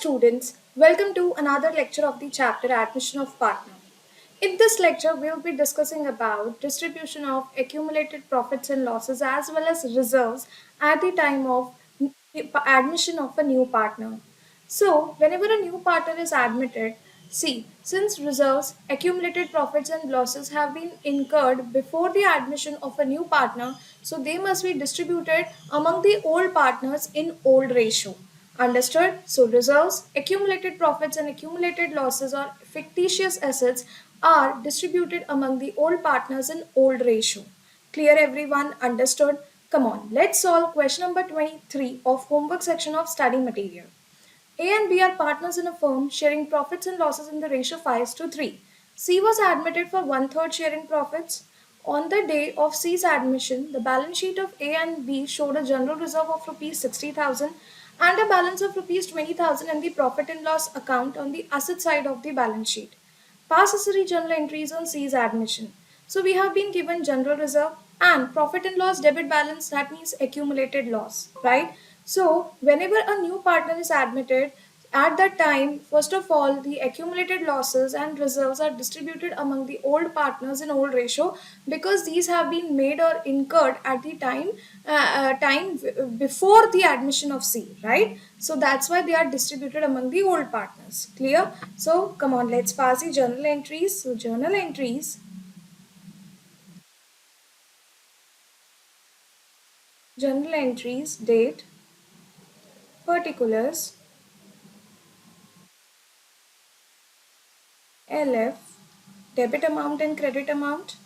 students, welcome to another lecture of the chapter Admission of Partner. In this lecture, we'll be discussing about distribution of accumulated profits and losses as well as reserves at the time of admission of a new partner. So, whenever a new partner is admitted, see, since reserves, accumulated profits and losses have been incurred before the admission of a new partner, so they must be distributed among the old partners in old ratio. Understood? So reserves, accumulated profits and accumulated losses or fictitious assets are distributed among the old partners in old ratio. Clear everyone? Understood? Come on, let's solve question number 23 of homework section of study material. A and B are partners in a firm sharing profits and losses in the ratio 5:3. C was admitted for one-third sharing profits. On the day of C's admission, the balance sheet of A and B showed a general reserve of rupees 60,000 and a balance of rupees 20,000 in the profit and loss account on the asset side of the balance sheet. Pass necessary journal entries on C's admission. So we have been given general reserve and profit and loss debit balance, that means accumulated loss, right? So whenever a new partner is admitted, at that time, first of all, the accumulated losses and reserves are distributed among the old partners in old ratio because these have been made or incurred at the before the admission of C, right? So that's why they are distributed among the old partners. Clear? So come on, let's pass the journal entries. So journal entries, date, particulars, LF, debit amount and credit amount.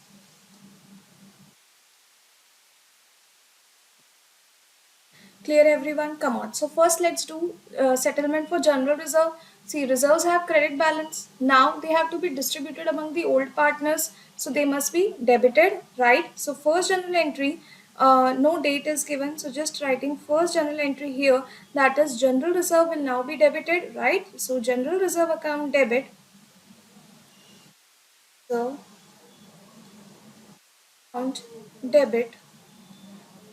Clear everyone? Come on. So first let's do settlement for general reserve. See, reserves have credit balance. Now they have to be distributed among the old partners. So they must be debited, right? So first general entry, no date is given. So just writing first general entry here, that is general reserve will now be debited, right? So general reserve account debit. So account debit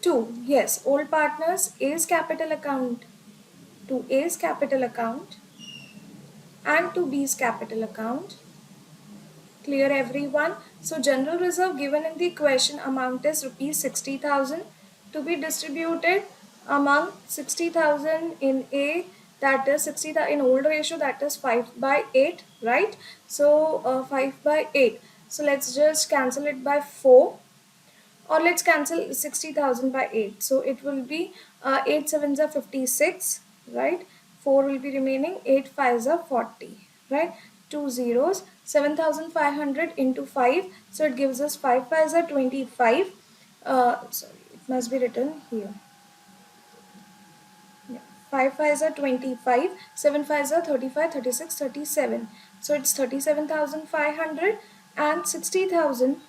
to, yes, old partners A's capital account to A's capital account and to B's capital account. Clear everyone? So general reserve given in the question amount is rupees 60,000 to be distributed among 60,000 in A, that is 60,000 in old ratio, that is 5/8, right? So 5/8. So let's just cancel it by 4, or let's cancel 60,000 by 8. So it will be 8 sevens are 56, right? 4 will be remaining, 8 fives are 40, right? Two zeros, 7,500 into 5. So it gives us 5 fives are 25. Sorry, it must be written here. Yeah. 5 fives are 25, 7 fives are 35, 36, 37. So it's 37,500 and 60,000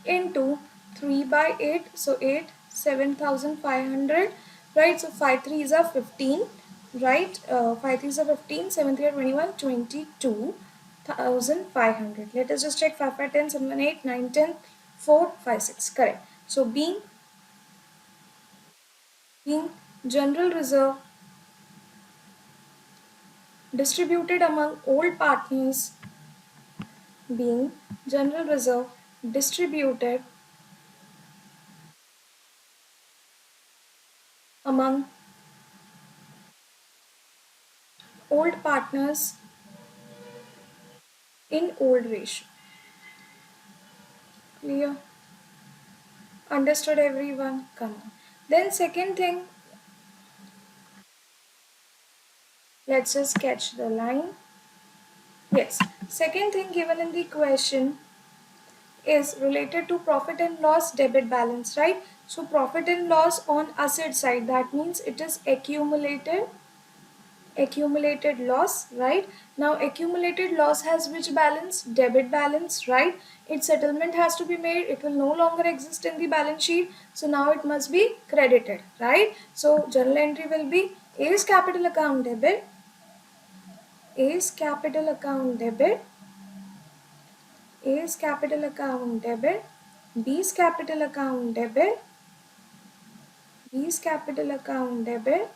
into 3 by 8, so 8 7,500, right? So 5 3s are 15, right? 5 3s are 15, 7 3 are 21, 22,500. Let us just check 5 5 10 7 8 9 10 4 5 6. Correct. So being general reserve distributed among old partners, being general reserve distributed among old partners in old ratio. Clear? Understood everyone? Come on. Then second thing, let's just sketch the line. Yes, second thing given in the question is related to profit and loss debit balance, right? So profit and loss on asset side, that means it is accumulated loss, right? Now accumulated loss has which balance? Debit balance, right? Its settlement has to be made. It will no longer exist in the balance sheet, so now it must be credited, right? So journal entry will be A's capital account debit, A's capital account debit, A's capital account debit, B's capital account debit, B's capital account debit,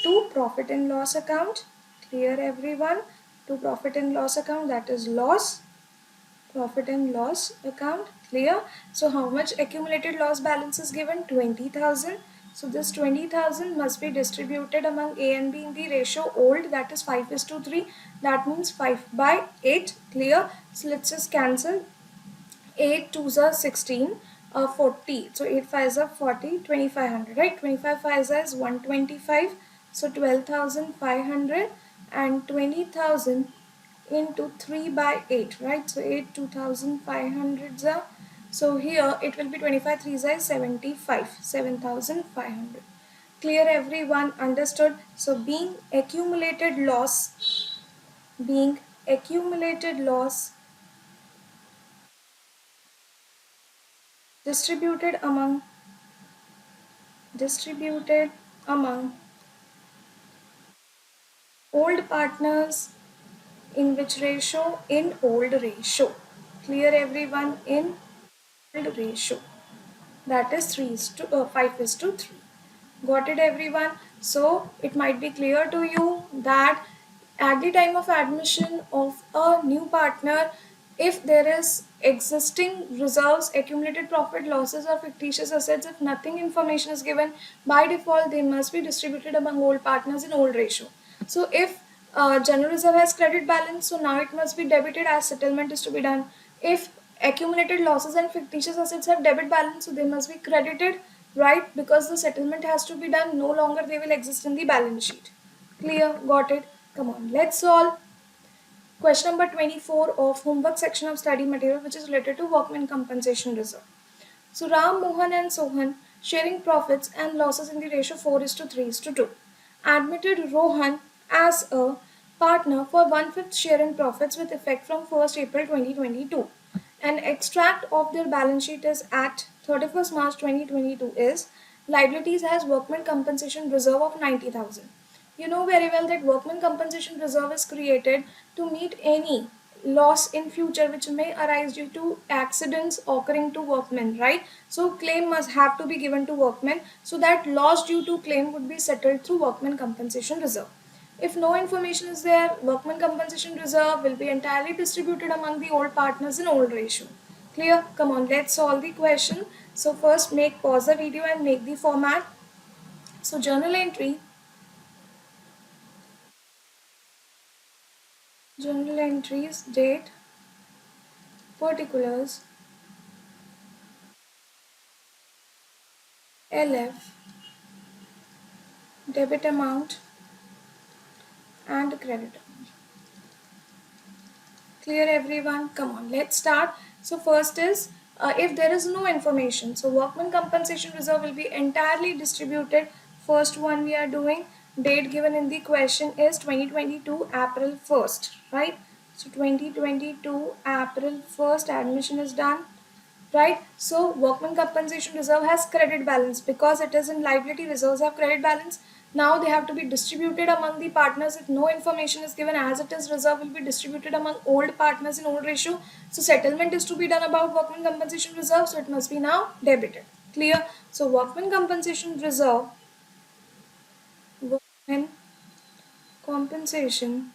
to profit and loss account. Clear everyone? To profit and loss account, that is loss, profit and loss account. Clear? So how much accumulated loss balance is given? 20,000. So this 20,000 must be distributed among A and B in the ratio old, that is 5 is to 3. That means 5 by 8. Clear? So let's just cancel. 8 twos are 16, 40. So 8 fives are 40, 2500, right? 25 fives is 125. So 12,500 and 20,000 into 3 by 8, right? So 8 2,500 are. So here it will be 25 threes are 75, 7,500. Clear everyone? Understood? So being accumulated loss distributed among distributed among old partners in which ratio? In old ratio. Clear everyone? In old ratio. That is 3 is to 5 is to 3. Got it everyone? So it might be clear to you that at the time of admission of a new partner, if there is existing reserves, accumulated profit, losses or fictitious assets, if nothing information is given, by default they must be distributed among old partners in old ratio. So if general reserve has credit balance, so now it must be debited as settlement is to be done. If accumulated losses and fictitious assets have debit balance, so they must be credited, right? Because the settlement has to be done, no longer they will exist in the balance sheet. Clear? Got it? Come on, let's solve question number 24 of homework section of study material, which is related to workman compensation reserve. So Ram, Mohan and Sohan sharing profits and losses in the ratio 4 is to 3 is to 2. Admitted Rohan as a partner for 1/5 share in profits with effect from 1st April 2022. An extract of their balance sheet is at 31st March 2022 is liabilities has workman compensation reserve of 90,000. You know very well that workman compensation reserve is created to meet any loss in future which may arise due to accidents occurring to workmen, right? So claim must have to be given to workmen, so that loss due to claim would be settled through workman compensation reserve. If no information is there, workman compensation reserve will be entirely distributed among the old partners in old ratio. Clear? Come on, let's solve the question. So first pause the video and make the format. So journal entries, date, particulars, LF, debit amount and credit amount. Clear everyone? Come on, let's start. So first is if there is no information, so workman compensation reserve will be entirely distributed. First one we are doing, date given in the question is 2022 April 1st, right? So 2022 April 1st admission is done, right? So workman compensation reserve has credit balance because it is in liability, reserves have credit balance. Now they have to be distributed among the partners if no information is given, as it is reserve will be distributed among old partners in old ratio. So settlement is to be done about workman compensation reserve, so it must be now debited. Clear? So workman compensation reserve, workman compensation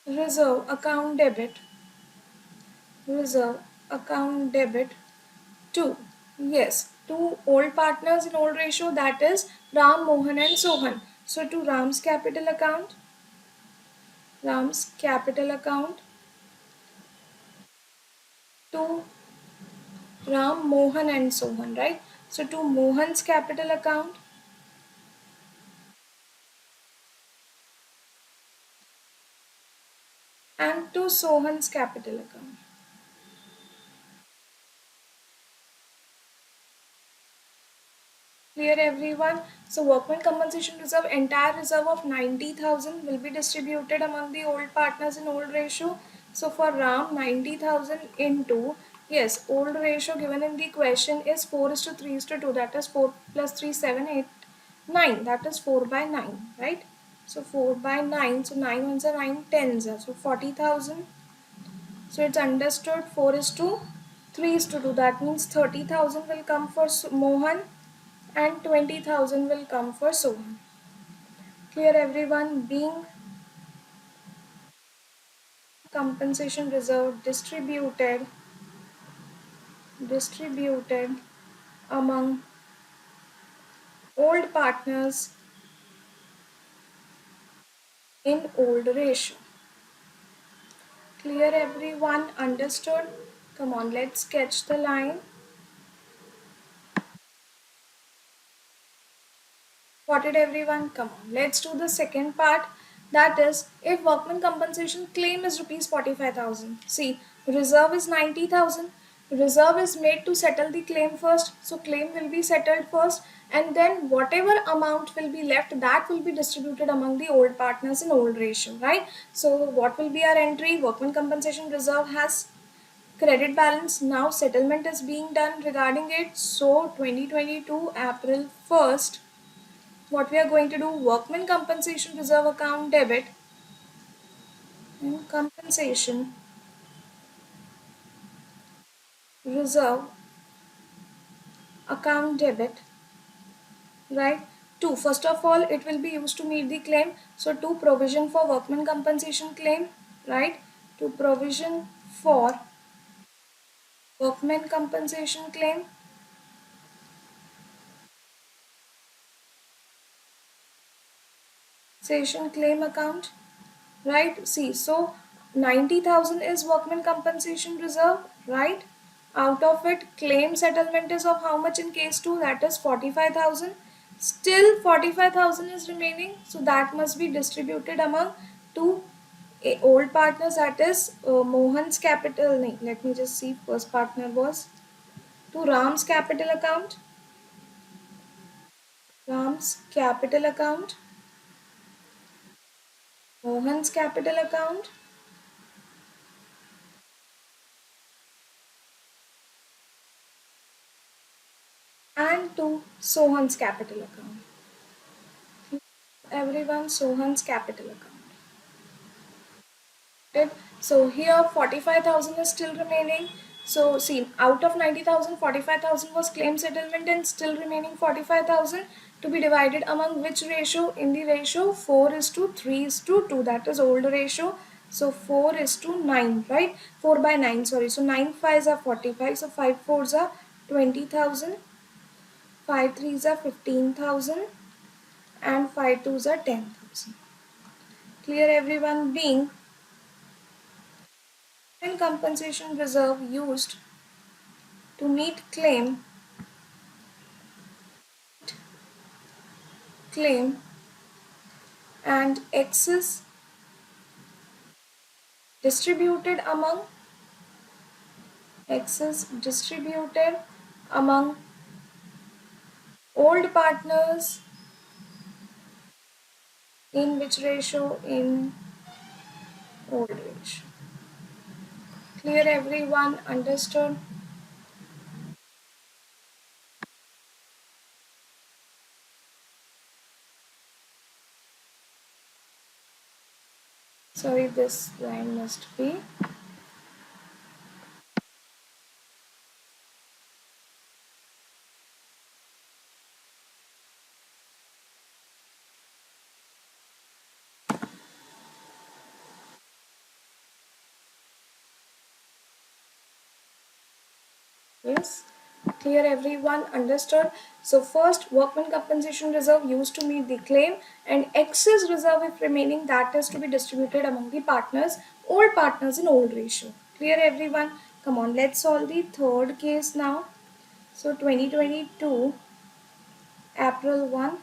reserve account debit, reserve account debit to, yes, two old partners in old ratio, that is Ram, Mohan and Sohan. So to Ram's capital account, to Ram, Mohan and Sohan, right? So to Mohan's capital account and to Sohan's capital account. Clear everyone? So workman compensation reserve, entire reserve of 90,000 will be distributed among the old partners in old ratio. So for Ram, 90,000 into, yes, old ratio given in the question is 4 is to 3 is to 2, that is 4 plus 3, 7, 8, 9, that is 4 by 9, right? So 4 by 9, so 9 ones are 9, 10s are, so 40,000. So it's understood 4 is to 3 is to 2, that means 30,000 will come for Mohan and 20,000 will come for Sohan. Clear everyone? Being compensation reserve distributed among old partners in old ratio. Clear everyone? Understood? Come on, let's sketch the line. Got it everyone? Come on, let's do the second part. That is, if workman compensation claim is rupees 45,000. See, reserve is 90,000. Reserve is made to settle the claim first. So claim will be settled first, and then whatever amount will be left, that will be distributed among the old partners in old ratio, right? So what will be our entry? Workman compensation reserve has credit balance. Now settlement is being done regarding it. So 2022 April 1st, what we are going to do, workman compensation reserve account debit and compensation reserve account debit, right? Two, first of all, it will be used to meet the claim. So to provision for workman compensation claim, right? To provision for workman compensation claim, session claim account, right? See, so 90,000 is workman compensation reserve, right? Out of it, claim settlement is of how much in case 2? That is 45,000. Still 45,000 is remaining, so that must be distributed among two old partners, that is Mohan's capital. No, let me just see, first partner was to Ram's capital account. Ram's capital account, Mohan's capital account, and to Sohan's capital account. Everyone, Sohan's capital account. Right? So here 45,000 is still remaining. So see, out of 90,000, 45,000 was claim settlement and still remaining 45,000 to be divided among which ratio? In the ratio 4 is to 3 is to 2, that is old ratio. So 4 is to 9, right? 4 by 9, sorry. So 9 5s are 45, so 5 4s are 20,000, 5 3s are 15,000 and 5 2s are 10,000. Clear everyone? Being and compensation reserve used to meet claim and excess distributed among old partners in which ratio? In old ratio. Clear everyone? Understood? Sorry, this line must be. Yes. Clear everyone? Understood? So first, workman compensation reserve used to meet the claim, and excess reserve if remaining, that is to be distributed among the partners, old partners in old ratio. Clear everyone? Come on, let's solve the third case now. So 2022 April 1.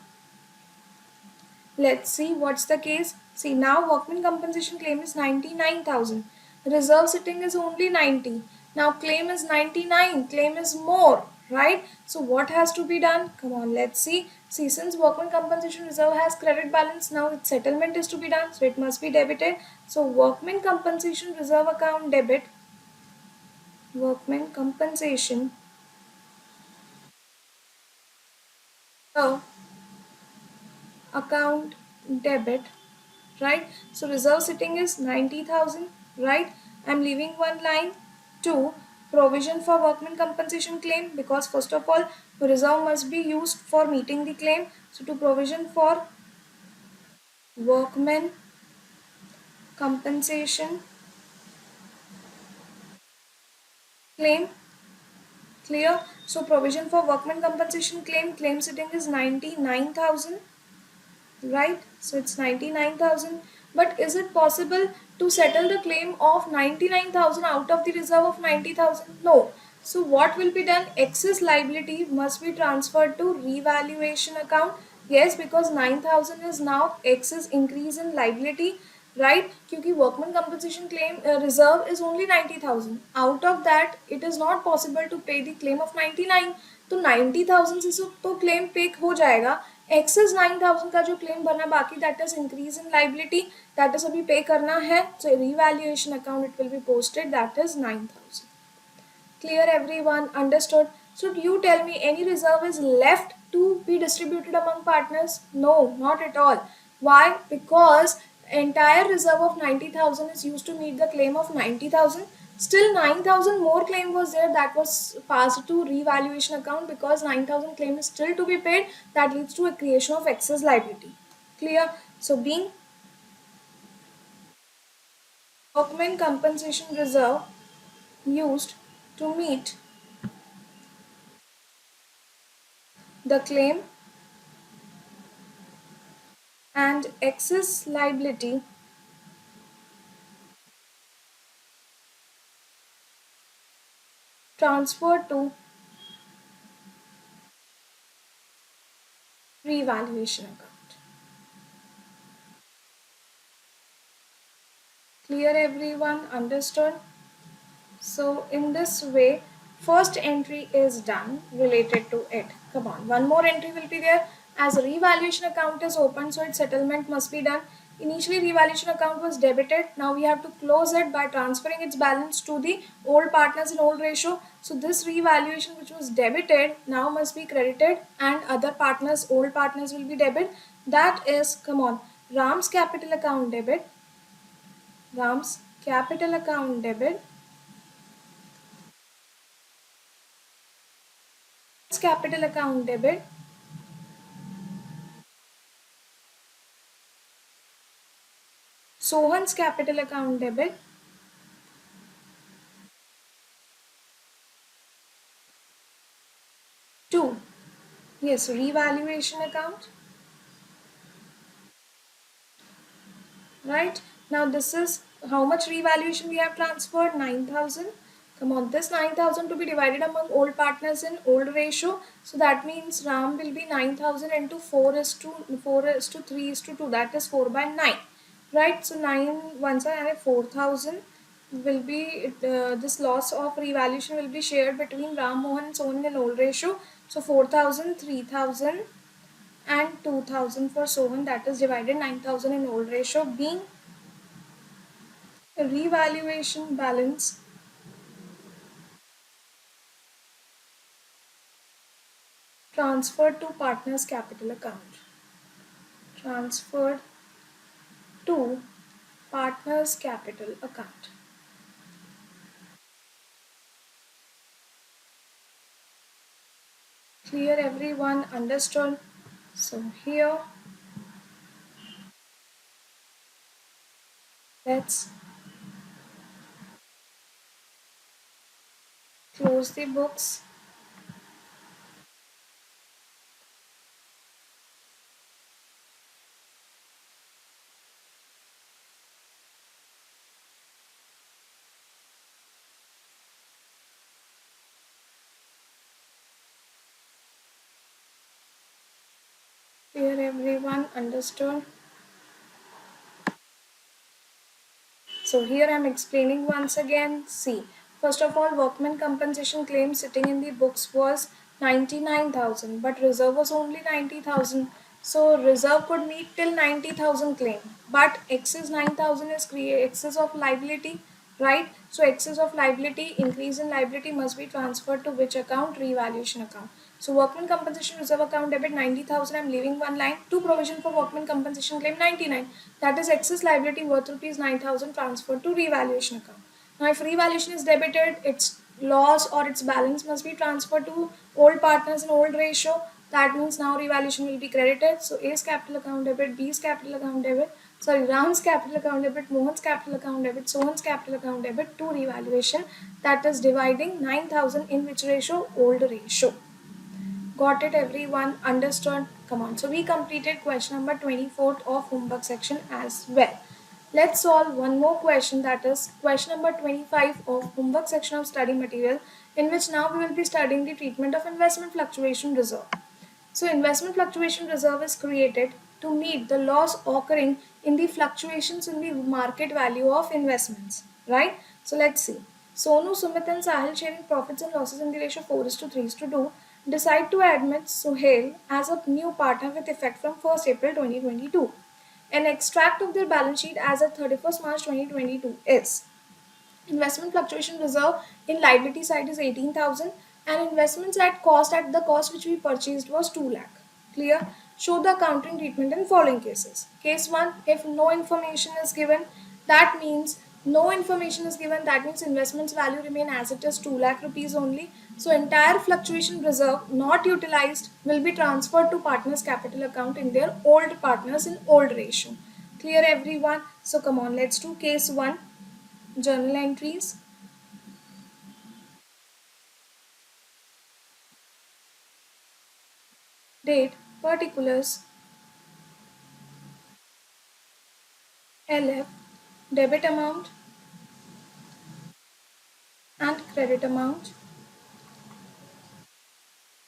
Let's see what's the case. See, now workman compensation claim is 99,000. Reserve sitting is only 90. Now claim is 99. Claim is more, right? So what has to be done? Come on, let's see. See, since workman compensation reserve has credit balance, now its settlement is to be done. So it must be debited. So workman compensation reserve account debit. Workman compensation reserve account debit, right? So reserve sitting is 90,000, right? I'm leaving one line to provision for workman compensation claim, because first of all reserve must be used for meeting the claim. So to provision for workman compensation claim. Clear? So provision for workman compensation claim sitting is 99,000, right? So it's 99,000. But is it possible to settle the claim of 99,000 out of the reserve of 90,000? No. So what will be done? Excess liability must be transferred to revaluation account. Yes, because 9,000 is now excess increase in liability, right? क्योंकि workman compensation claim reserve is only 90,000. Out of that, it is not possible to pay the claim of 99. तो 90,000 से तो claim pay हो जाएगा. Access 9,000 का जो claim बना बाकी that is increase in liability, that is अभी पे करना है. So revaluation account it will be posted, that is 9,000. Clear everyone? Understood? So you tell me, any reserve is left to be distributed among partners? No, not at all. Why? Because entire reserve of 90,000 is used to meet the claim of 90,000. Still 9,000 more claim was there, that was passed to revaluation account, because 9,000 claim is still to be paid. That leads to a creation of excess liability. Clear? So being workmen compensation reserve used to meet the claim and excess liability transferred to revaluation account. Clear everyone? Understood? So in this way, first entry is done related to it. Come on, one more entry will be there. As a revaluation account is open, so its settlement must be done. Initially revaluation account was debited. Now we have to close it by transferring its balance to the old partners in old ratio. So this revaluation which was debited now must be credited, and other partners, old partners, will be debit. That is, come on, Ram's capital account debit. Ram's capital account debit. Capital account debit. Sohan's capital account debit. Two. Yes, revaluation account. Right. Now this is how much revaluation we have transferred, 9,000. Come on, this 9,000 to be divided among old partners in old ratio. So that means Ram will be 9,000 into 4 is to 4 is to 3 is to 2. That is 4 by 9. Right. So 9 once I add 4,000 will be this loss of revaluation will be shared between Ram, Mohan and Sohan in old ratio. So 4,000, 3,000 and 2,000 for Sohan, that is divided 9,000 in old ratio, being a revaluation balance transferred to partner's capital account. Transferred to partner's capital account. Clear everyone? Understood? So here let's close the books. Clear everyone? Understood? So here I am explaining once again. See, first of all, workman compensation claim sitting in the books was 99,000, but reserve was only 90,000. So reserve could meet till 90,000 claim, but excess 9,000 is excess of liability, right? So excess of liability, increase in liability must be transferred to which account? Revaluation account. So workman compensation reserve account debit 90,000. I'm leaving one line. To provision for workman compensation claim 99. That is excess liability worth rupees 9,000 transferred to revaluation account. Now if revaluation is debited, its loss or its balance must be transferred to old partners in old ratio. That means now revaluation will be credited. So A's capital account debit, B's capital account debit, sorry, Ram's capital account debit, Mohan's capital account debit, Sohan's capital account debit to revaluation. That is dividing 9,000 in which ratio? Old ratio. Got it everyone? Understood? Come on. So we completed question number 24th of homework section as well. Let's solve one more question, that is question number 25 of homework section of study material, in which now we will be studying the treatment of investment fluctuation reserve. So investment fluctuation reserve is created to meet the loss occurring in the fluctuations in the market value of investments, right? So let's see. Sonu, Sumit and Sahil, sharing profits and losses in the ratio 4 is to 3 is to 2, decide to admit Suhail as a new partner with effect from 1st April 2022. An extract of their balance sheet as of 31st March 2022 is: investment fluctuation reserve in liability side is 18,000, and investments at cost, at the cost which we purchased, was 2 lakh. Clear? Show the accounting treatment in following cases. Case 1, if no information is given, that means no information is given, that means investments value remain as it is, 2 lakh rupees only. So entire fluctuation reserve not utilized will be transferred to partners capital account in their old partners in old ratio. Clear everyone? So come on, let's do case 1. Journal entries, date, particulars, LF, debit amount and credit amount.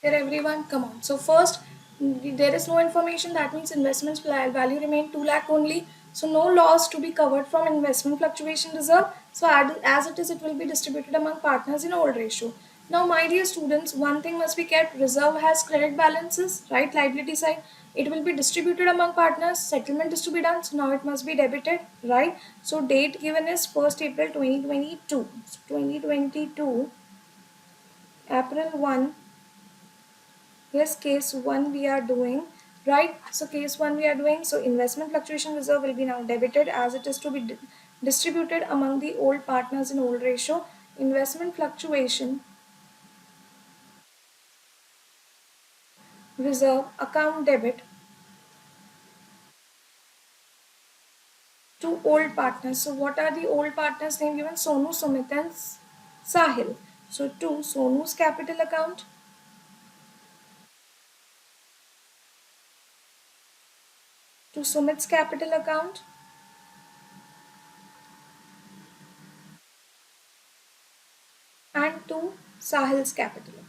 Here everyone, come on. So first, there is no information, that means investments value remain 2 lakh only. So no loss to be covered from investment fluctuation reserve. So as it is, it will be distributed among partners in old ratio. Now my dear students, one thing must be kept: reserve has credit balances, right? Liability side, it will be distributed among partners, settlement is to be done, so now it must be debited, right? So date given is 1st April 2022. So 2022 April 1. Yes, case 1 we are doing, right? So case 1 we are doing, so investment fluctuation reserve will be now debited as it is to be distributed among the old partners in old ratio. Investment fluctuation reserve account debit to old partners. So what are the old partners name given? Sonu, Sumit and Sahil. So to Sonu's capital account, to Sumit's capital account, and to Sahil's capital account.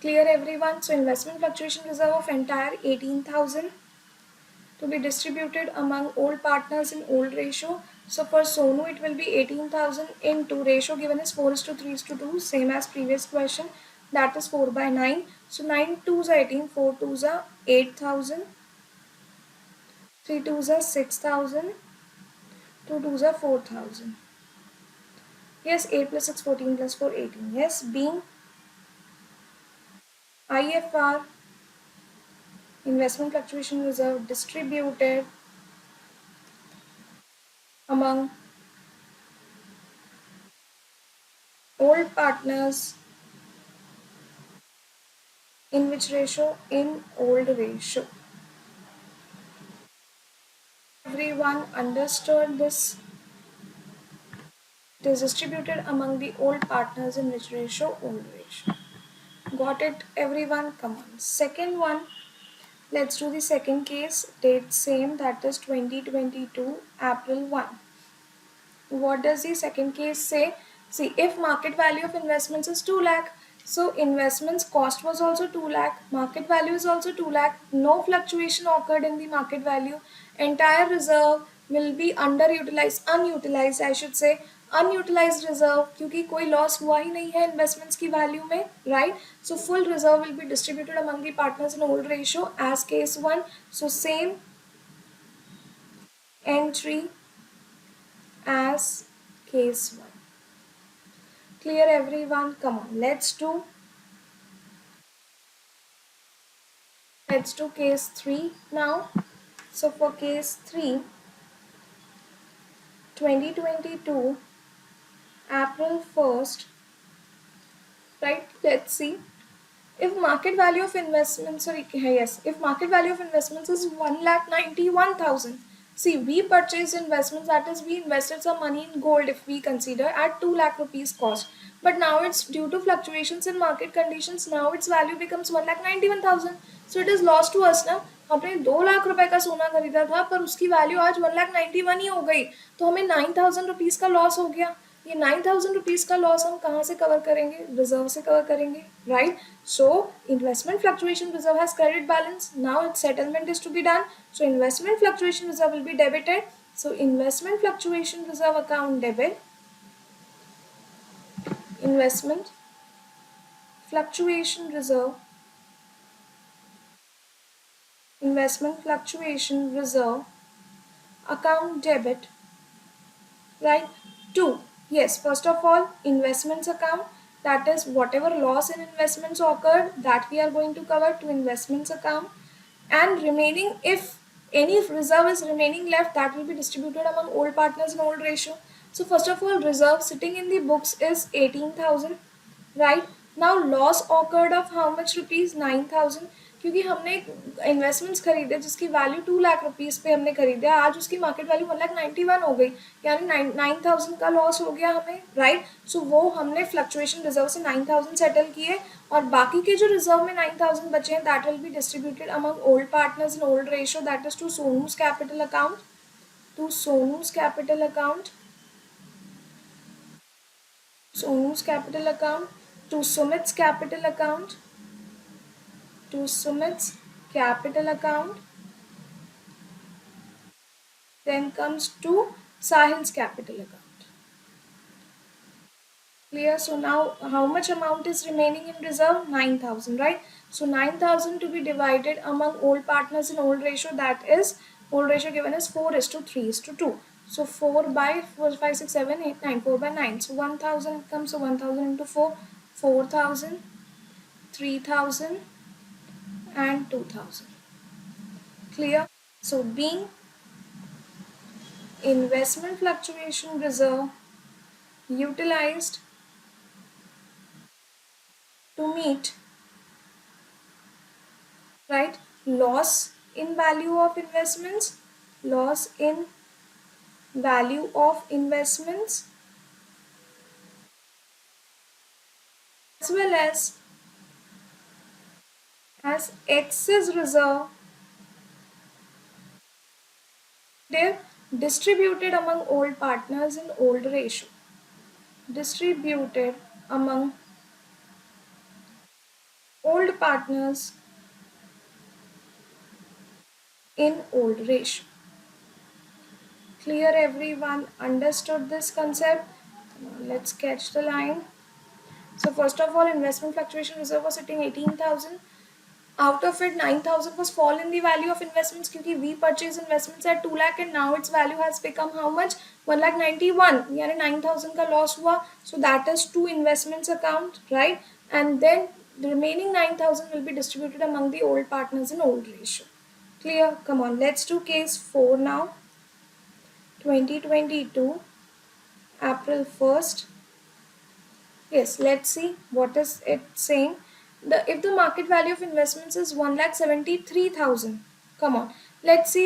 Clear everyone? So investment fluctuation reserve of entire 18,000 to be distributed among old partners in old ratio. So for Sonu it will be 18,000 into ratio given is 4 is to 3 is to 2, same as previous question, that is 4 by 9. So 9 2s are 18, 4 2s are 8,000, 3 2s are 6,000, 2 2s are 4,000. Yes, 8 plus 6 14 plus 4 18. Yes, being IFR, investment fluctuation reserve, distributed among old partners in which ratio? In old ratio. Everyone understood this? It is distributed among the old partners in which ratio? Old ratio. Got it everyone? Come on. Second one, let's do the second case. Date same, that is 2022 April 1. What does the second case say? See, if market value of investments is 2 lakh, so investments cost was also 2 lakh, market value is also 2 lakh, no fluctuation occurred in the market value, entire reserve will be underutilized, unutilized I should say, unutilized reserve, क्योंकि कोई loss हुआ ही नहीं है investments की value में, right? So full reserve will be distributed among the partners in old ratio as case 1. So same entry as case 1. Clear everyone? Come on, let's do case 3 now. So for case 3, 2022 April 1st, right? Let's see. If market value of investments, sorry, yes, if market value of investments is 1,91,000. See, we purchased investments, that is, we invested some money in gold if we consider at 2 lakh rupees cost. But now it's due to fluctuations in market conditions, now its value becomes 1,91,000. So it is lost to us ना. हमने 2 लाख रुपए का सोना खरीदा था पर उसकी value आज 1,91,000 ही हो गई, तो हमें 9,000 रुपीज का लॉस हो गया. ये 9,000 रुपीज का लॉस हम कहाँ से कवर करेंगे? रिजर्व से कवर करेंगे, right? So investment fluctuation reserve has credit balance. Now its settlement is to be done. So investment fluctuation reserve will be debited. So investment fluctuation reserve account debit. Investment fluctuation reserve, investment fluctuation reserve account debit, right? 2, yes, first of all, investments account, that is whatever loss in investments occurred, that we are going to cover to investments account. And remaining, if any reserve is remaining left, that will be distributed among old partners in old ratio. So first of all, reserve sitting in the books is 18,000, right? Now loss occurred of how much rupees? 9,000. क्योंकि हमने investments खरीदे जिसकी value 2 lakh rupees पे हमने खरीदे, आज उसकी market value 1,91,000 हो गई, यानी 9,000 का लॉस हो गया हमें, राइट? सो वो हमने फ्लक्चुएशन रिजर्व से 9,000 सेटल किए, और बाकी के जो रिजर्व में 9,000 बचे हैं, that will be distributed among old partners in old ratio, that is to Sonu's capital account, to Sonu's capital account, Sonu's capital account, to Sumit's capital account, to Sumit's capital account, then comes to Sahil's capital account. Clear? So now how much amount is remaining in reserve? 9,000, right? So 9,000 to be divided among old partners in old ratio, that is, old ratio given is 4:3:2. So 4 by 4, 5, 6, 7, 8, 9, 4 by 9. So 1,000 comes, so 1,000 into 4, 4,000, 3,000, and 2,000. Clear? So being investment fluctuation reserve utilized to meet, right, loss in value of investments, loss in value of investments, as well as excess reserve, they're distributed among old partners in old ratio, distributed among old partners in old ratio. Clear, everyone? Understood this concept? Let's sketch the line. So first of all, investment fluctuation reserve was sitting 18,000. Out of it, 9,000 was fall in the value of investments क्योंकि we purchased investments at 2 lakh and now its value has become how much? 1,91,000, यानी 9,000 का loss हुआ. So that is to investments account, right? And then the remaining 9,000 will be distributed among the old partners in old ratio. Clear? Come on, let's do case 4 now. 2022 April 1st. Yes, let's see what is it saying. If the market value of investments is 1,73,000, come on, let's see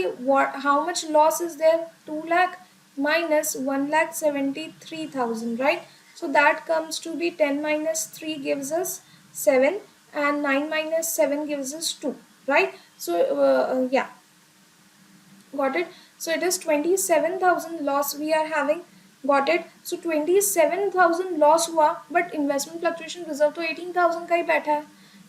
how much loss is there. 2 lakh minus 1,73,000, right? So that comes to be 10 minus 3 gives us 7, and 9 minus 7 gives us 2, right? So yeah, got it. So it is 27,000 loss we are having. Got it. So 27,000 loss हुआ, but investment fluctuation reserve तो 18,000 का ही बैठा है,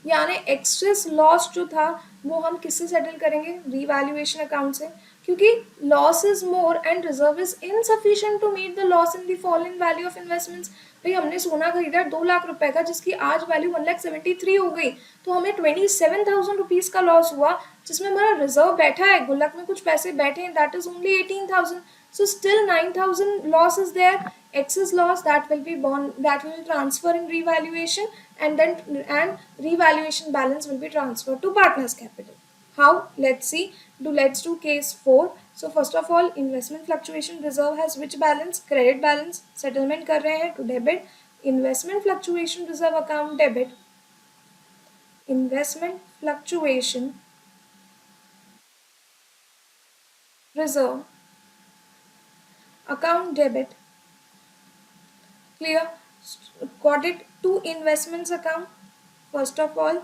यानी access loss जो था वो हम किससे सेटल करेंगे? रीवैल्यूएशन अकाउंट से, क्योंकि loss is more and reserve is insufficient to meet the loss in the fall in value of investments. भाई हमने सोना खरीदा 2 लाख रुपए का जिसकी आज वैल्यू 1,73,000 हो गई, तो हमें 27,000 रुपीज का लॉस हुआ, जिसमें हमारा रिजर्व बैठा है, गुल्लक में कुछ पैसे बैठे हैं, that is only 18,000. So still 9,000 loss is there, excess loss that will be borne, that will transfer in revaluation, and revaluation balance will be transferred to partners capital. How? Let's see. Let's do case 4. So first of all, investment fluctuation reserve has which balance? Credit balance. Settlement कर रहे हैं to debit. Investment fluctuation reserve account debit. Investment fluctuation reserve account debit. Clear? Got it? To investments account. First of all,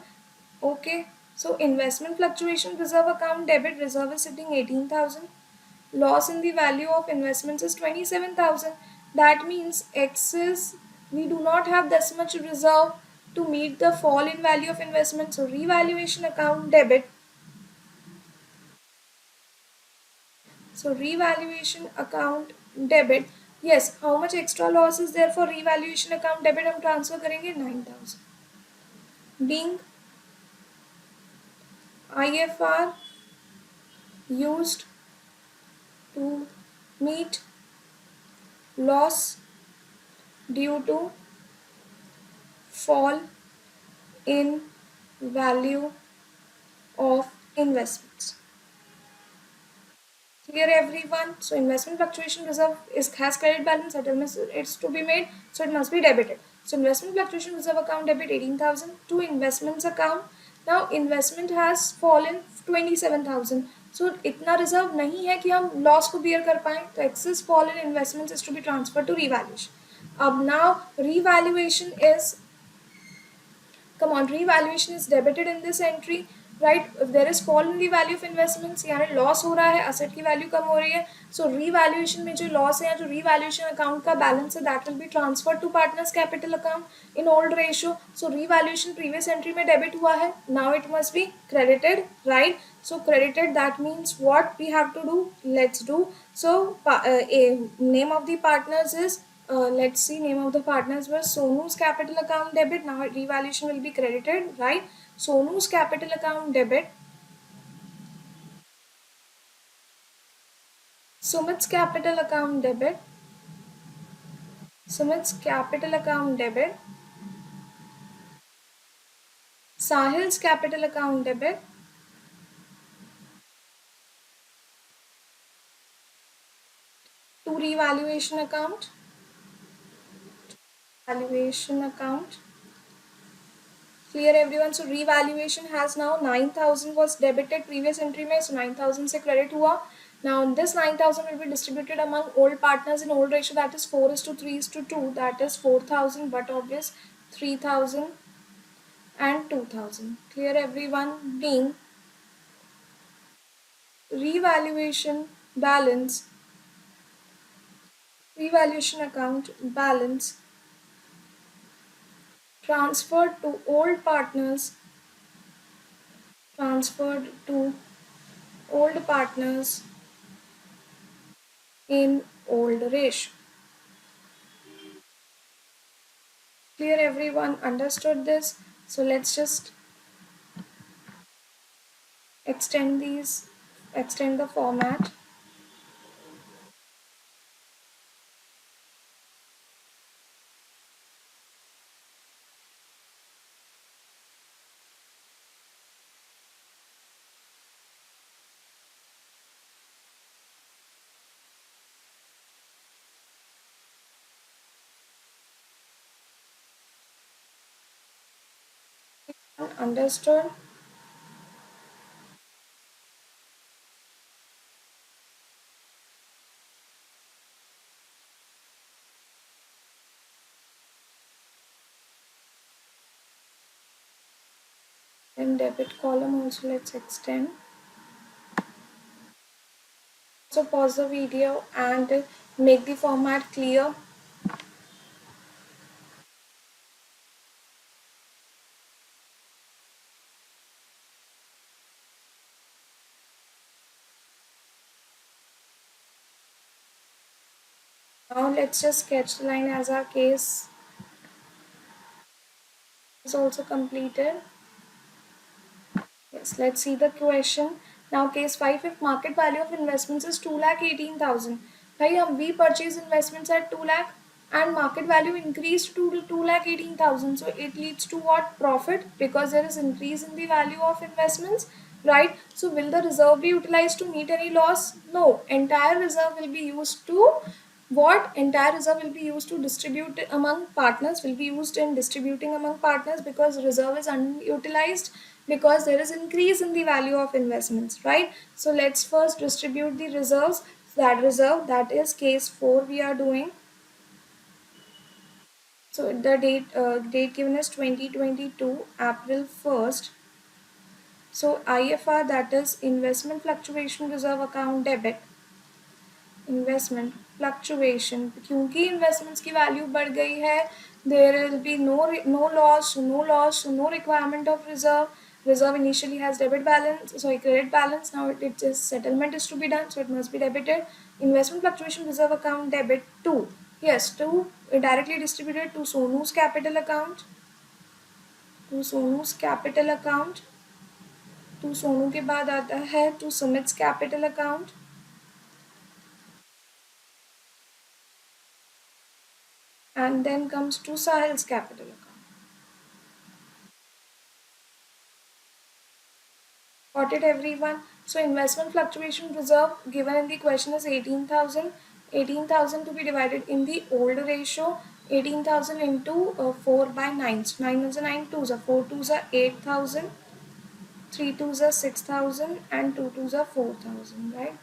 okay. So investment fluctuation reserve account debit reserve is sitting 18,000. Loss in the value of investments is 27,000. That means X is, we do not have this much reserve to meet the fall in value of investment. So revaluation account debit. So revaluation account debit. Yes, how much extra loss is there for revaluation account debit? हम transfer करेंगे 9,000. Being IFR used to meet loss due to fall in value of investments. Clear everyone? So investment fluctuation reserve has credit balance, settlement it's to be made, so it must be debited. So investment fluctuation reserve account debit 18,000 to investments account. Now investment has fallen 27,000. So इतना reserve नहीं है कि हम loss को bear कर पाएं. तो excess fall in investments is to be transferred to revaluation. अब now revaluation is, come on, revaluation is debited in this entry, right? If there is fall in the value of investments, यानी loss हो रहा है, asset की value कम हो रही है, so revaluation में जो loss है या जो revaluation account का balance है, that will be transferred to partners capital account in old ratio. So revaluation previous entry में debit हुआ है, now it must be credited, right? So credited, that means what we have to do? Let's do. So name of the partners is, let's see, name of the partners was Sonu's capital account debit. Now revaluation will be credited, right? Sonu's capital account debit. Sumit's capital account debit. Sumit's capital account debit. Sahil's capital account debit. To revaluation account. Valuation account. Clear everyone? So revaluation has now 9,000 was debited previous entry में, so 9,000 से credit हुआ. Now this 9,000 will be distributed among old partners in old ratio, that is 4:3:2, that is 4,000, but obvious 3,000 and 2,000. Clear everyone? Being revaluation balance, revaluation account balance transferred to old partners, transferred to old partners in old ratio. Clear everyone? Understood this? So let's just extend the format. Understood? And debit column also let's extend. So pause the video and make the format clear. Now let's just sketch the line as our case is also completed. Yes, let's see the question. Now case 5, if market value of investments is 2,18,000. भाई we purchase investments at 2 lakh and market value increased to 2,18,000. So it leads to what? Profit, because there is increase in the value of investments. right? So will the reserve be utilized to meet any loss? No, entire reserve will be used to what? Entire reserve will be used to distribute among partners, will be used in distributing among partners, because reserve is unutilized because there is increase in the value of investments, right? So let's first distribute the reserves. That reserve, that is case 4 we are doing. So the date given is 2022 April 1st. So IFR, that is investment fluctuation reserve account debit, investment fluctuation, क्योंकि investments की value बढ़ गई है, there will be no requirement of reserve initially has debit balance, sorry, credit balance. Now it is settlement is to be done, so it must be debited. Investment fluctuation reserve account debit to, yes, to directly distributed to Sonu's capital account, to Sonu's capital account, to Sonu के बाद आता है to Sumit's capital account, and then comes to Sahil's capital account. Got it, everyone? So investment fluctuation reserve given in the question is 18,000. 18,000 to be divided in the old ratio. 18,000 into 4 by 9. So 9 is a 9 twos are 4 twos are 8,000. 3 twos are 6,000 and 2 twos are 4,000, right?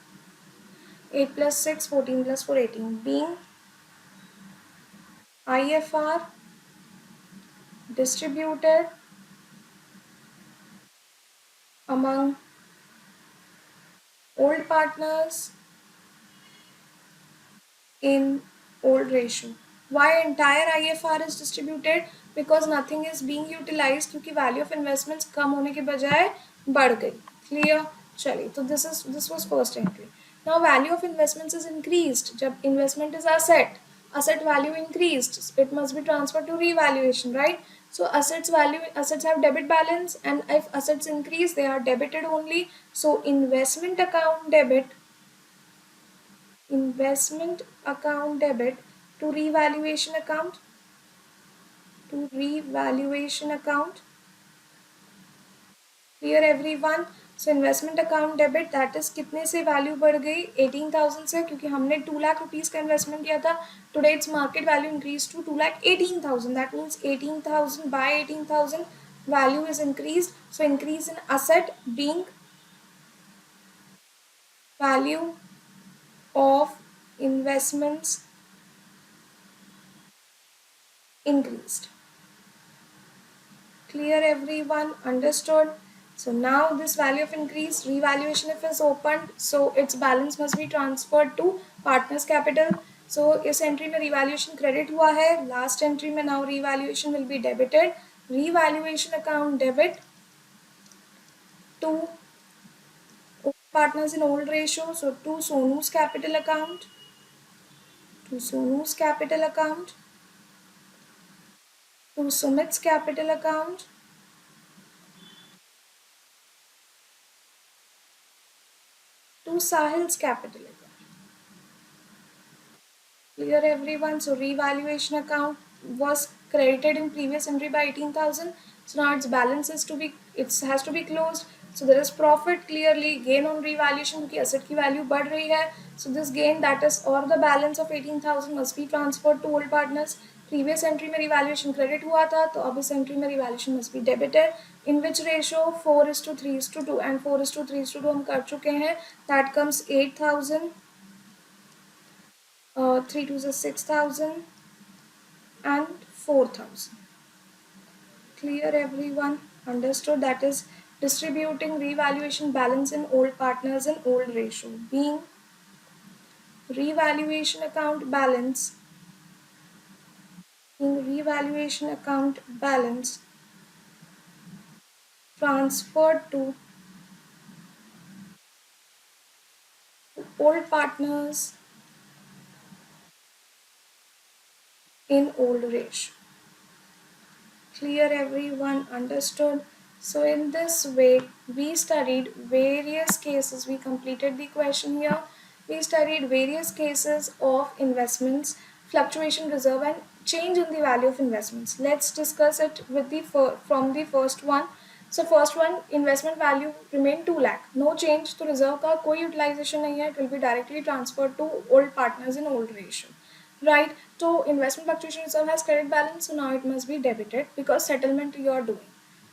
8 plus 6, 14 plus 4, 18. Being IFR distributed among old partners in old ratio. Why entire IFR is distributed? Because nothing is being utilized, क्योंकि value of investments कम होने के बजाय बढ़ गई. Clear? चलिए, तो this was first entry. Now value of investments is increased. जब investment is asset value increased, it must be transferred to revaluation, right? So assets have debit balance, and if assets increase, they are debited only. So investment account debit to revaluation account, to revaluation account. Clear, everyone? So investment account debit, that is कितने से value बढ़ गई 18,000 से, क्योंकि हमने 2 lakh rupees का investment किया था. Today its market value increase to 2,18,000. That means 18,000 by 18,000 value is increased. So increase in asset being value of investments increased. Clear, everyone? Understood? So now this value of increase, revaluation if is opened, so its balance must be transferred to partners capital. So इस entry में revaluation credit हुआ है, last entry में now revaluation will be debited. Revaluation account debit to partners in old ratio, so to Sonu's capital account, to Sonu's capital account, to Sumit's capital account, to Sahil's capital account. Clear, everyone? So revaluation account was credited in previous entry by 18,000. So now its balance is it has to be closed. So there is profit, clearly gain on revaluation क्योंकि asset की value बढ़ रही है. So this gain, that is, or the balance of 18,000 must be transferred to old partners. Previous entry में revaluation credit हुआ था, तो अब इस entry में revaluation must be debited. In which ratio? 4:3:2 and 4:3:2 हम कर चुके हैं. That comes 8,000. 3 twos are 6,000 and 4,000. Clear, everyone? Understood? That is distributing revaluation balance in old partners in old ratio, being revaluation account balance, transferred to old partners in old ratio. Clear, everyone? Understood? So in this way, we studied various cases. We completed the question here. We studied various cases of investments, fluctuation reserve, and change in the value of investments. Let's discuss it with from the first one. So first one, investment value remain 2 lakh, no change, तो reserve का कोई utilization नहीं है, it will be directly transferred to old partners in old ratio, right? So investment fluctuation reserve has credit balance, so now it must be debited because settlement you are doing.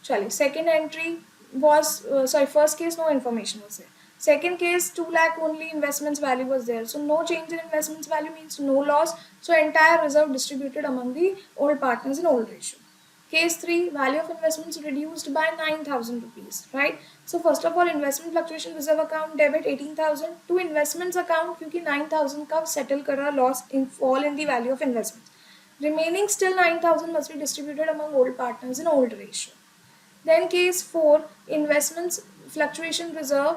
चलिए, second entry was first case no information was there. Second case 2 lakh only investments value was there, so no change in investments value means no loss, so entire reserve distributed among the old partners in old ratio. Case 3, value of investments reduced by 9,000 rupees, right? So first of all, investment fluctuation reserve account debit 18,000 to investments account क्योंकि 9,000 का settle कर रहा loss in fall in the value of investments. Remaining still 9,000 must be distributed among old partners in old ratio. Then case 4, investments fluctuation reserve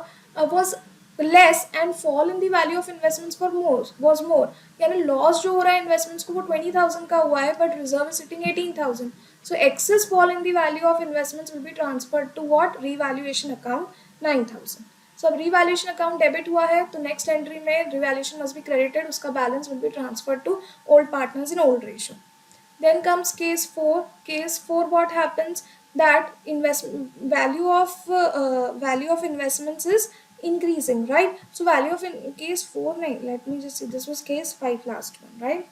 was less and fall in the value of investments for more was more. यानी loss जो हो रहा है investments को वो 20,000 का हुआ है but reserve is sitting 18,000. So excess fall in the value of investments will be transferred to what? Revaluation account 9,000. So अब revaluation account debit हुआ है तो next entry में revaluation must be credited, उसका balance will be transferred to old partners in old ratio. Then comes case 4. Case 4, what happens that value of investments is increasing, right? So value of case 4, let me just see, this was case 5 last one, right?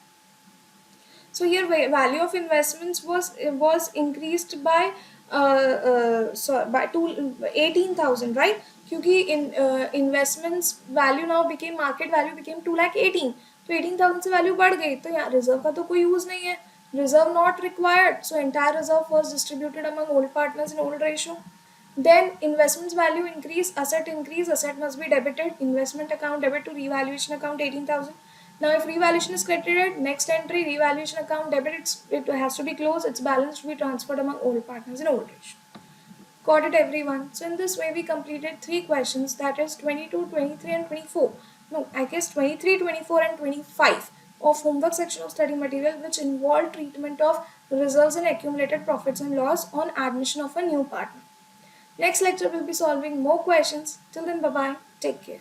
So here value of investments was increased by by 18,000, right? क्योंकि investments value now became market value became 2,18,000, तो 18,000 से value बढ़ गई, तो यहाँ reserve का तो कोई use नहीं है, reserve not required, so entire reserve was distributed among old partners in old ratio. Then investments value increase, asset must be debited, investment account debit to revaluation account 18,000. Now if revaluation is credited, next entry revaluation account debit, it has to be closed, its balance to be transferred among old partners in old ratio. Got it everyone? So in this way we completed 3 questions, that is 22, 23 and 24. No, I guess 23, 24 and 25 of homework section of study material, which involved treatment of reserves and accumulated profits and loss on admission of a new partner. Next lecture will be solving more questions. Till then, bye bye. Take care.